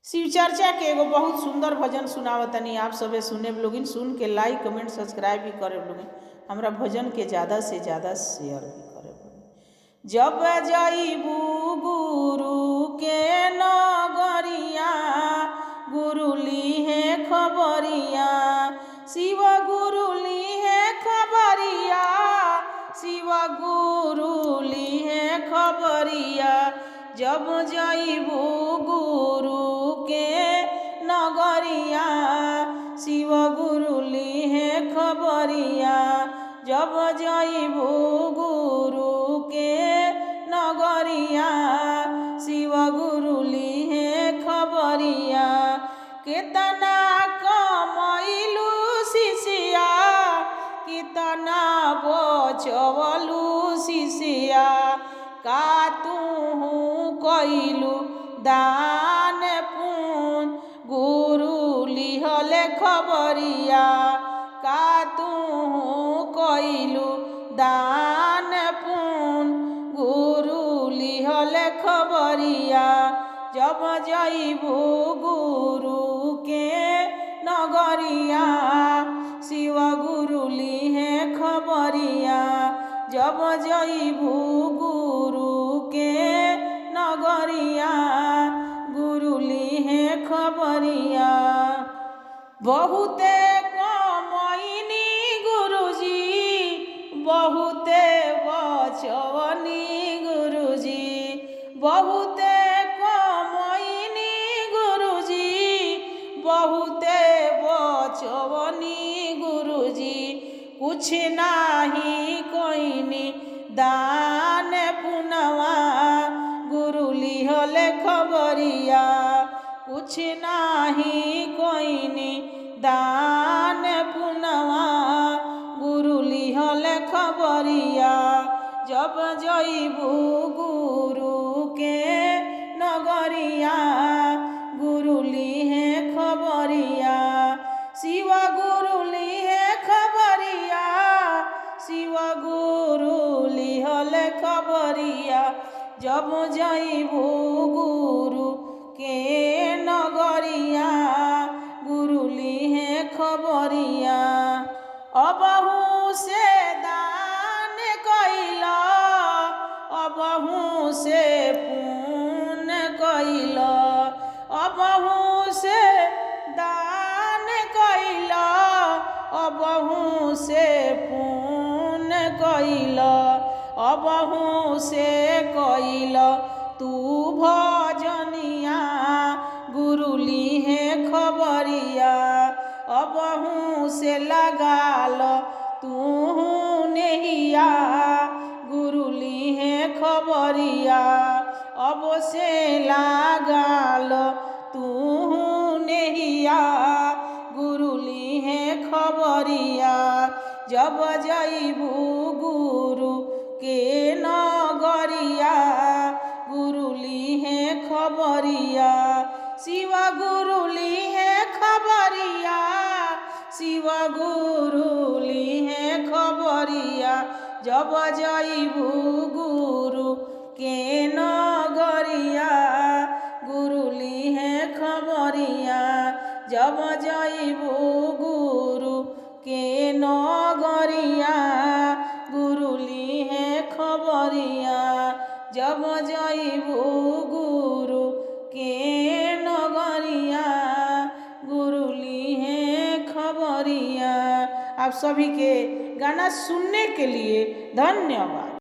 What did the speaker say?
शिव चर्चा के एगो बहुत सुंदर भजन सुनावतनी। आप सबे सुने लोगिन, सुन के लाइक कमेंट सब्सक्राइब भी करे लोगिन, हमरा भजन के ज़्यादा से ज़्यादा शेयर भी करे लोगिन। जब जाइबू गुरु के नगरिया, गुरु लीहे खबरिया, शिव गुरु लीहे खबरिया, शिव गुरु लीहे खबरिया। जब जाइबू गुरु के नगरिया, शिव गुरु लीहे खबरिया। जब जाइबू गुरु के नगरिया, शिव गुरु लीहे खबरिया। केतना कमैलू शिष्या, कितना बचवलू शिष्या, का तू कैलू दान पुण्य, गुरु लिहले खबरिया। का तू कैलू दान पुण्य, गुरु लिहले खबरिया। जब जाइबू गुरु के नगरिया, शिव गुरु लीहे खबरिया। जब जाइबू गुरु के नगरिया, गुरु लीहे खबरिया। बहुते कमैनी गुरुजी, बहुते बचवनी गुरुजी, बहुते कमैनी गुरुजी, बहुते बचवनी गुरुजी। कुछ नाही कोइनी दान पुनवा, गुरु लिहले खबरिया। कुछ नाही कोइनी दान पुनवा, गुरु लिहले खबरिया। जब जाइबू गुरु के नगरिया, गुरु लीहे खबरिया। शिव गुरु लीहे खबरिया, शिव गुरु लिहले खबरिया। जब जाइबू गुरु के नगरिया, गुरु लीहे खबरिया। अबहू से दान कैला, अबहू से पुण्य कैला, अबहू से दान कैला, अबहू से पुण्य कैला, अबहू से कैला तू भजनिया, गुरु लीहे खबरिया। अबहू से लगाल तू नेहिया, गुरु लीहे खबरिया। अब से लगाल तू नेहिया, गुरु लीहे खबरिया। जब जाइबू गुरु के नगरिया, गुरु लीहे खबरिया। शिव गुरु लीहे खबरिया, शिव गुरु लीहे खबरिया। जब जाइबू गुरु के नगरिया, गुरु लीहे खबरिया। जब जाइबू गुरु के नगरिया, गुरु लीहे खबरिया। जब जाइबू गुरु के नगरिया, गुरु लीहे खबरिया। आप सभी के गाना सुनने के लिए धन्यवाद।